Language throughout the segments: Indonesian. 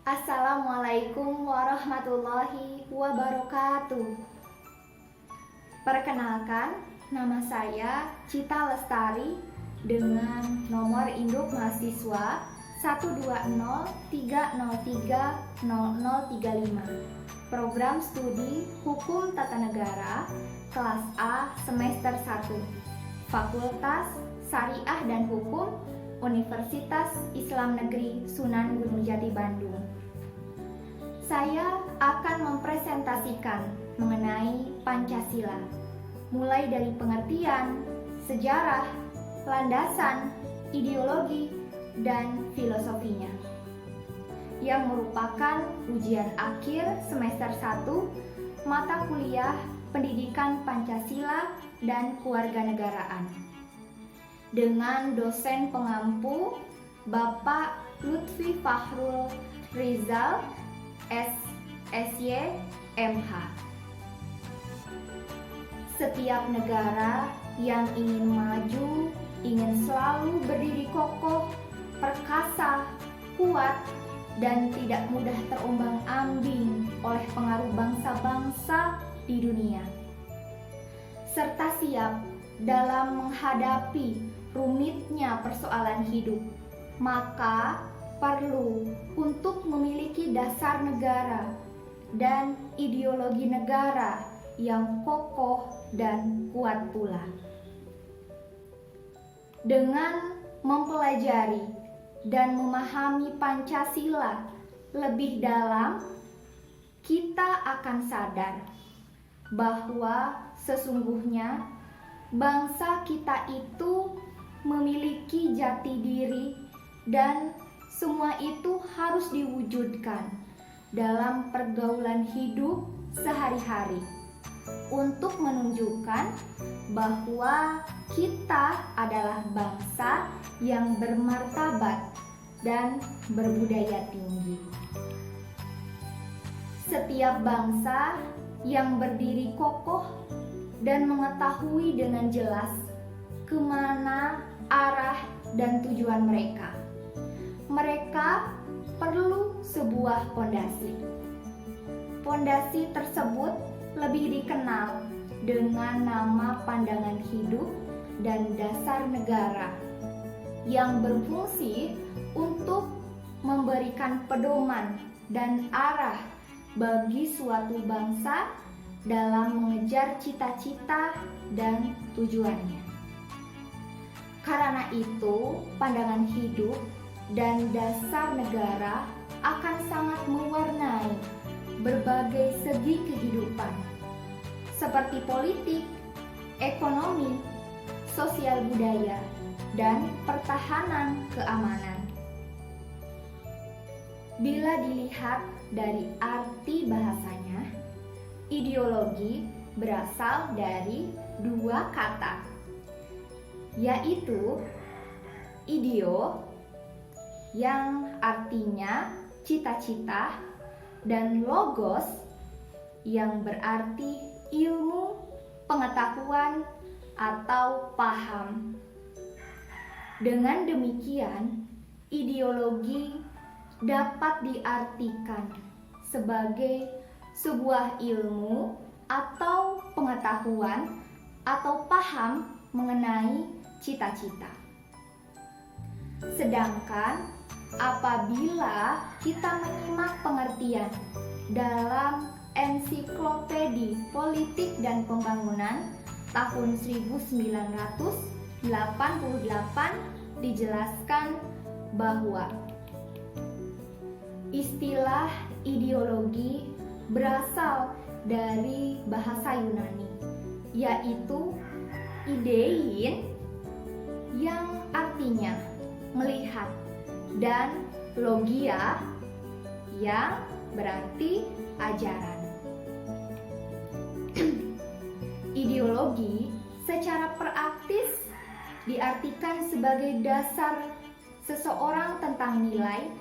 Assalamualaikum warahmatullahi wabarakatuh. Perkenalkan, nama saya Cita Lestari dengan nomor induk mahasiswa 120303035. Program Studi Hukum Tata Negara kelas A semester 1. Fakultas Syariah dan Hukum Universitas Islam Negeri Sunan Gunung Jati Bandung. Saya akan mempresentasikan mengenai Pancasila, mulai dari pengertian, sejarah, landasan, ideologi, dan filosofinya, yang merupakan ujian akhir semester 1 mata kuliah Pendidikan Pancasila dan Kewarganegaraan. Dengan dosen pengampu Bapak Lutfi Fahrul Rizal, SSY, MH. Setiap negara yang ingin maju, ingin selalu berdiri kokoh, perkasa, kuat, dan tidak mudah terombang-ambing oleh pengaruh bangsa-bangsa di dunia, serta siap dalam menghadapi rumitnya persoalan hidup, maka perlu untuk memiliki dasar negara dan ideologi negara yang kokoh dan kuat pula. Dengan mempelajari dan memahami Pancasila lebih dalam, kita akan sadar bahwa sesungguhnya bangsa kita itu memiliki jati diri dan semua itu harus diwujudkan dalam pergaulan hidup sehari-hari untuk menunjukkan bahwa kita adalah bangsa yang bermartabat dan berbudaya tinggi. Setiap bangsa yang berdiri kokoh dan mengetahui dengan jelas kemana arah dan tujuan mereka. Mereka perlu sebuah pondasi. Pondasi tersebut lebih dikenal dengan nama pandangan hidup dan dasar negara yang berfungsi untuk memberikan pedoman dan arah bagi suatu bangsa dalam mengejar cita-cita dan tujuannya. Karena itu, pandangan hidup dan dasar negara akan sangat mewarnai berbagai segi kehidupan, seperti politik, ekonomi, sosial budaya, dan pertahanan keamanan. Bila dilihat dari arti bahasanya, ideologi berasal dari dua kata, yaitu ideo yang artinya cita-cita dan logos yang berarti ilmu, pengetahuan, atau paham. Dengan demikian, ideologi dapat diartikan sebagai sebuah ilmu atau pengetahuan atau paham mengenai cita-cita. Sedangkan apabila kita menyimak pengertian dalam Ensiklopedi Politik dan Pembangunan tahun 1988 dijelaskan bahwa istilah ideologi berasal dari bahasa Yunani, yaitu idein yang artinya melihat, dan logia yang berarti ajaran. Ideologi secara praktis diartikan sebagai dasar seseorang tentang nilai,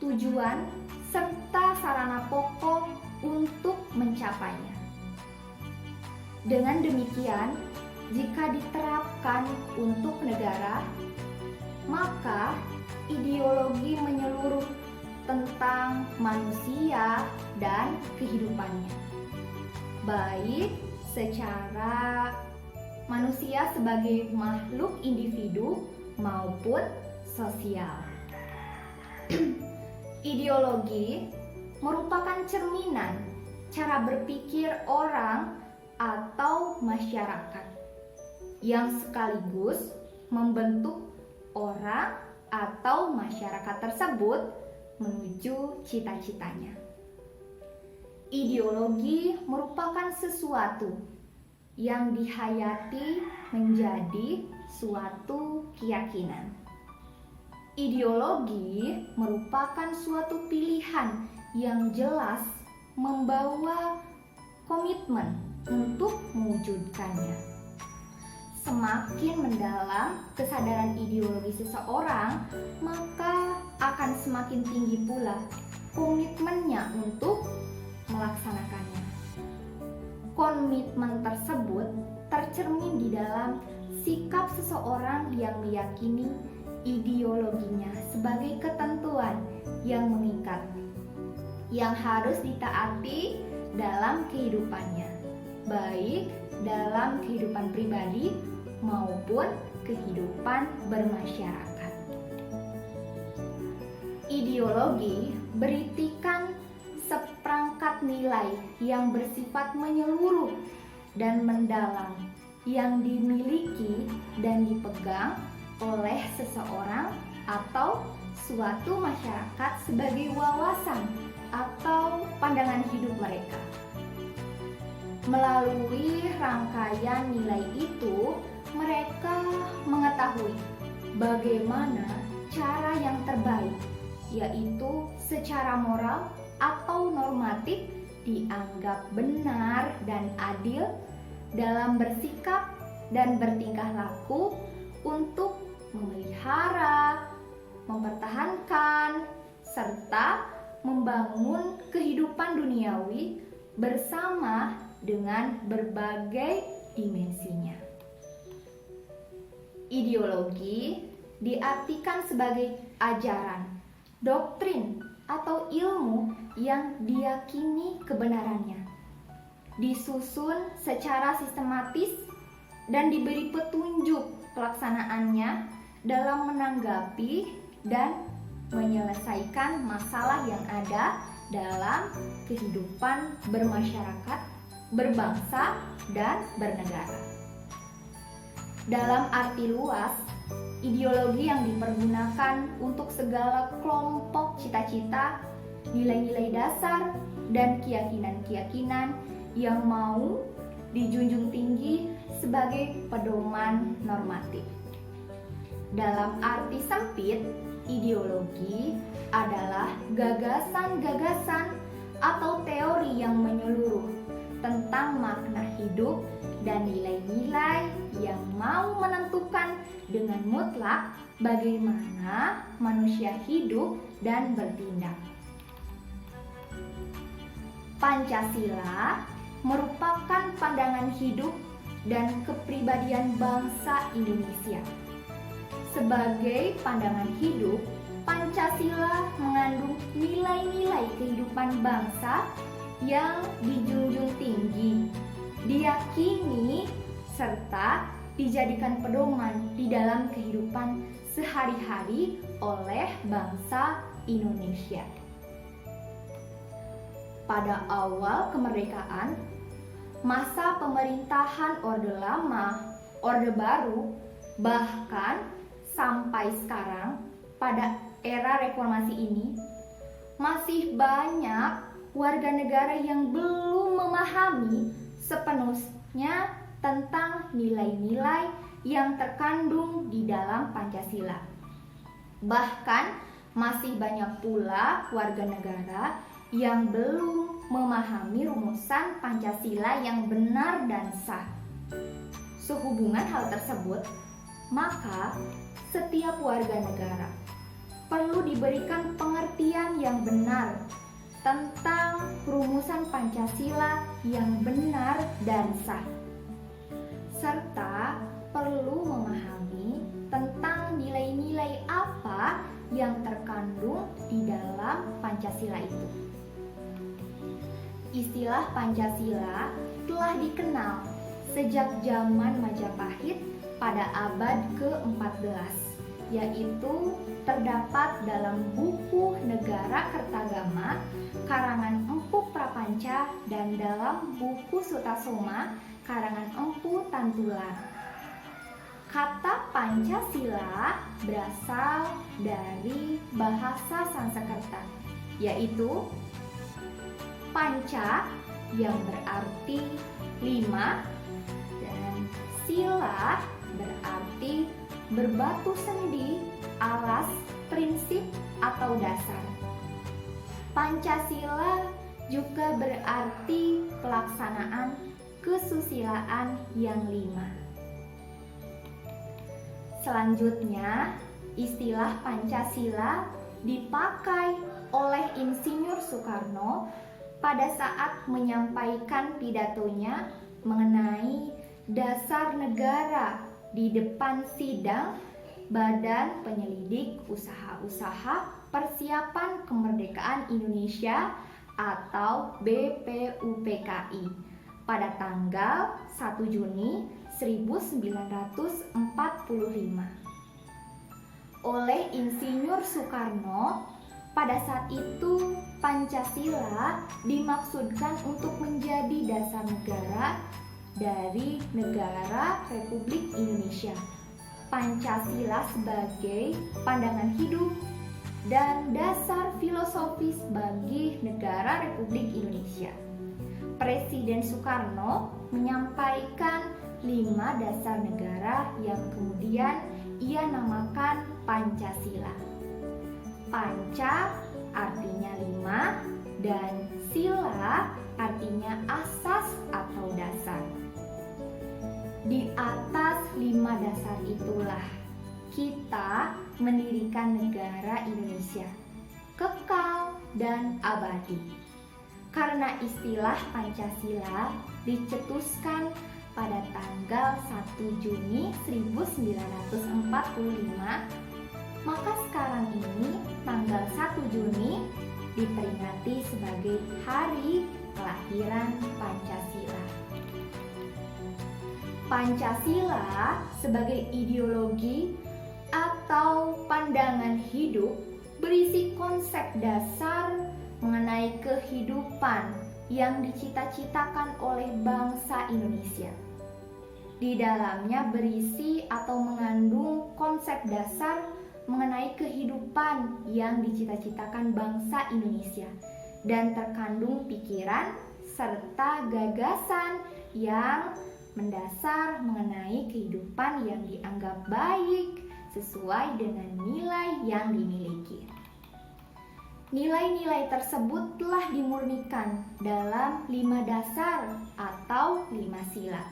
tujuan, serta sarana pokok untuk mencapainya. Dengan demikian, jika diterapkan untuk negara, maka ideologi menyeluruh tentang manusia dan kehidupannya, baik secara manusia sebagai makhluk individu maupun sosial. Ideologi merupakan cerminan cara berpikir orang atau masyarakat yang sekaligus membentuk orang atau masyarakat tersebut menuju cita-citanya. Ideologi merupakan sesuatu yang dihayati menjadi suatu keyakinan. Ideologi merupakan suatu pilihan yang jelas membawa komitmen untuk mewujudkannya. Semakin mendalam kesadaran ideologi seseorang, maka akan semakin tinggi pula komitmennya untuk melaksanakannya. Komitmen tersebut tercermin di dalam sikap seseorang yang meyakini ideologinya sebagai ketentuan yang mengikat, yang harus ditaati dalam kehidupannya, baik dalam kehidupan pribadi maupun kehidupan bermasyarakat. Ideologi berisikan seperangkat nilai yang bersifat menyeluruh dan mendalam yang dimiliki dan dipegang oleh seseorang atau suatu masyarakat sebagai wawasan atau pandangan hidup mereka. Melalui rangkaian nilai itu, mereka mengetahui bagaimana cara yang terbaik, yaitu secara moral atau normatif dianggap benar dan adil dalam bersikap dan bertingkah laku untuk memelihara, mempertahankan, serta membangun kehidupan duniawi bersama dengan berbagai dimensinya. Ideologi diartikan sebagai ajaran, doktrin, atau ilmu yang diyakini kebenarannya, disusun secara sistematis dan diberi petunjuk pelaksanaannya dalam menanggapi dan menyelesaikan masalah yang ada dalam kehidupan bermasyarakat, berbangsa, dan bernegara. Dalam arti luas, ideologi yang dipergunakan untuk segala kelompok cita-cita, nilai-nilai dasar, dan keyakinan-keyakinan yang mau dijunjung tinggi sebagai pedoman normatif. Dalam arti sempit, ideologi adalah gagasan-gagasan atau teori yang menyeluruh tentang makna hidup dan nilai-nilai yang mau menentukan dengan mutlak bagaimana manusia hidup dan bertindak. Pancasila merupakan pandangan hidup dan kepribadian bangsa Indonesia. Sebagai pandangan hidup, Pancasila mengandung nilai-nilai kehidupan bangsa yang dijunjung tinggi, diyakini, serta dijadikan pedoman di dalam kehidupan sehari-hari oleh bangsa Indonesia. Pada awal kemerdekaan, masa pemerintahan Orde Lama, Orde Baru, bahkan sampai sekarang pada era reformasi ini, masih banyak warga negara yang belum memahami sepenuhnya tentang nilai-nilai yang terkandung di dalam Pancasila. Bahkan masih banyak pula warga negara yang belum memahami rumusan Pancasila yang benar dan sah. Sehubungan hal tersebut, maka setiap warga negara perlu diberikan pengertian yang benar tentang rumusan Pancasila yang benar dan sah, serta perlu memahami tentang nilai-nilai apa yang terkandung di dalam Pancasila itu. Istilah Pancasila telah dikenal sejak zaman Majapahit pada abad ke-14, yaitu terdapat dalam buku Negara Kertagama karangan Empu Prapanca dan dalam buku Sutasoma karangan Empu Tantular. Kata Pancasila berasal dari bahasa Sanskerta, yaitu panca yang berarti 5 dan sila berarti berbatu sendi, alas, prinsip atau dasar. Pancasila juga berarti pelaksanaan kesusilaan yang 5. Selanjutnya, istilah Pancasila dipakai oleh Insinyur Soekarno pada saat menyampaikan pidatonya mengenai dasar negara di depan sidang Badan Penyelidik Usaha-Usaha Persiapan Kemerdekaan Indonesia atau BPUPKI pada tanggal 1 Juni 1945. Oleh Insinyur Soekarno, pada saat itu Pancasila dimaksudkan untuk menjadi dasar negara dari negara Republik Indonesia. Pancasila sebagai pandangan hidup dan dasar filosofis bagi negara Republik Indonesia. Presiden Soekarno menyampaikan 5 dasar negara yang kemudian ia namakan Pancasila. Panca artinya 5 dan sila artinya asas atau dasar. Di atas 5 dasar itulah kita mendirikan negara Indonesia, kekal dan abadi. Karena istilah Pancasila dicetuskan pada tanggal 1 Juni 1945, maka sekarang ini tanggal 1 Juni diperingati sebagai hari kelahiran Pancasila. Pancasila sebagai ideologi atau pandangan hidup berisi konsep dasar mengenai kehidupan yang dicita-citakan oleh bangsa Indonesia. Di dalamnya berisi atau mengandung konsep dasar mengenai kehidupan yang dicita-citakan bangsa Indonesia dan terkandung pikiran serta gagasan yang mendasar mengenai kehidupan yang dianggap baik sesuai dengan nilai yang dimiliki. Nilai-nilai tersebut telah dimurnikan dalam 5 dasar atau 5 sila.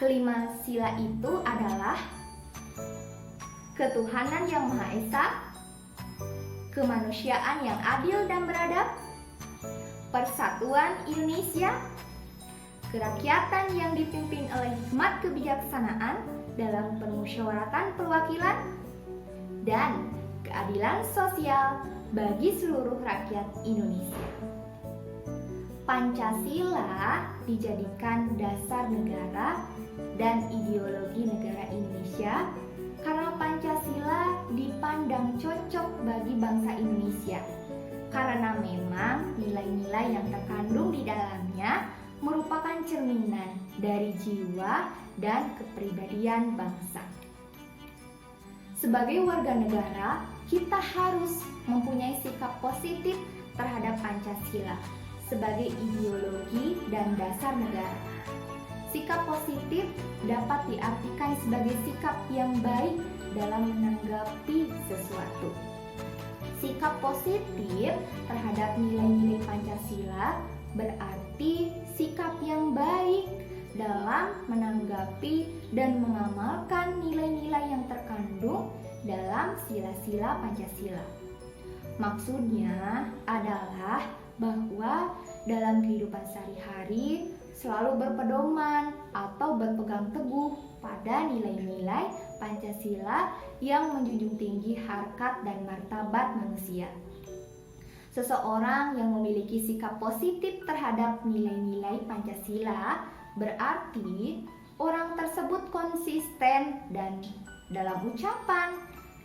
Kelima sila itu adalah ketuhanan yang Maha Esa, kemanusiaan yang adil dan beradab, persatuan Indonesia, kerakyatan yang dipimpin oleh hikmat kebijaksanaan dalam permusyawaratan perwakilan, dan keadilan sosial bagi seluruh rakyat Indonesia. Pancasila dijadikan dasar negara dan ideologi negara Indonesia karena Pancasila dipandang cocok bagi bangsa Indonesia karena memang nilai-nilai yang terkandung di dalamnya merupakan cerminan dari jiwa dan kepribadian bangsa. Sebagai warga negara, kita harus mempunyai sikap positif terhadap Pancasila sebagai ideologi dan dasar negara. Sikap positif dapat diartikan sebagai sikap yang baik dalam menanggapi sesuatu. Sikap positif terhadap nilai-nilai Pancasila berarti sikap yang baik dalam menanggapi dan mengamalkan nilai-nilai yang terkandung dalam sila-sila Pancasila. Maksudnya adalah bahwa dalam kehidupan sehari-hari selalu berpedoman atau berpegang teguh pada nilai-nilai Pancasila yang menjunjung tinggi harkat dan martabat manusia. Seseorang yang memiliki sikap positif terhadap nilai-nilai Pancasila berarti orang tersebut konsisten dan dalam ucapan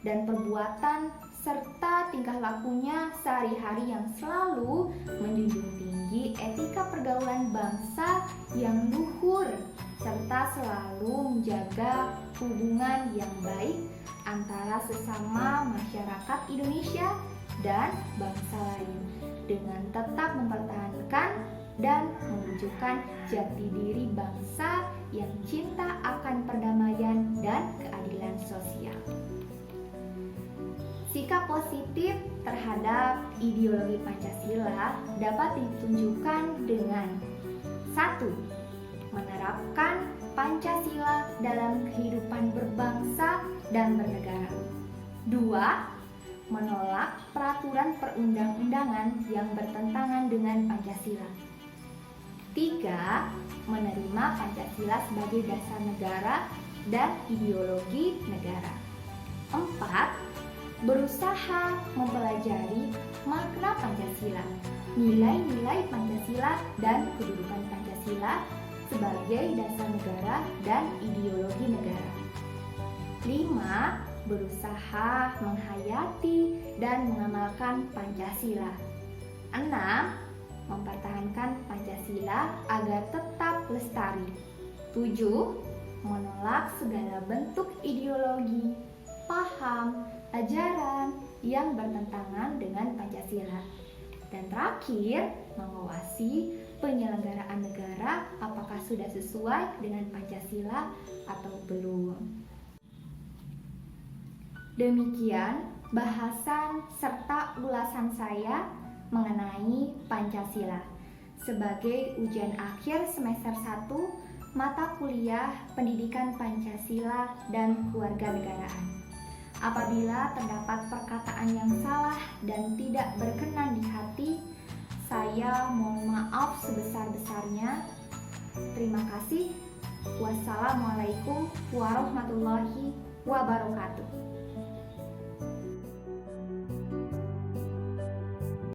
dan perbuatan serta tingkah lakunya sehari-hari yang selalu menjunjung tinggi etika pergaulan bangsa yang luhur serta selalu menjaga hubungan yang baik antara sesama masyarakat Indonesia dan bangsa lain dengan tetap mempertahankan dan menunjukkan jati diri bangsa yang cinta akan perdamaian dan keadilan sosial. Sikap positif terhadap ideologi Pancasila dapat ditunjukkan dengan 1. Menerapkan Pancasila dalam kehidupan berbangsa dan bernegara. 2. Menolak peraturan perundang-undangan yang bertentangan dengan Pancasila. 3. Menerima Pancasila sebagai dasar negara dan ideologi negara. 4. Berusaha mempelajari makna Pancasila, nilai-nilai Pancasila dan kedudukan Pancasila sebagai dasar negara dan ideologi negara. 5. Berusaha menghayati dan mengamalkan Pancasila. 6. Mempertahankan Pancasila agar tetap lestari. 7. Menolak segala bentuk ideologi, paham, ajaran yang bertentangan dengan Pancasila. Dan terakhir, mengawasi penyelenggaraan negara apakah sudah sesuai dengan Pancasila atau belum. Demikian bahasan serta ulasan saya mengenai Pancasila sebagai ujian akhir semester 1 mata kuliah Pendidikan Pancasila dan Kewarganegaraan. Apabila terdapat perkataan yang salah dan tidak berkenan di hati, saya mohon maaf sebesar-besarnya. Terima kasih. Wassalamualaikum warahmatullahi wabarakatuh.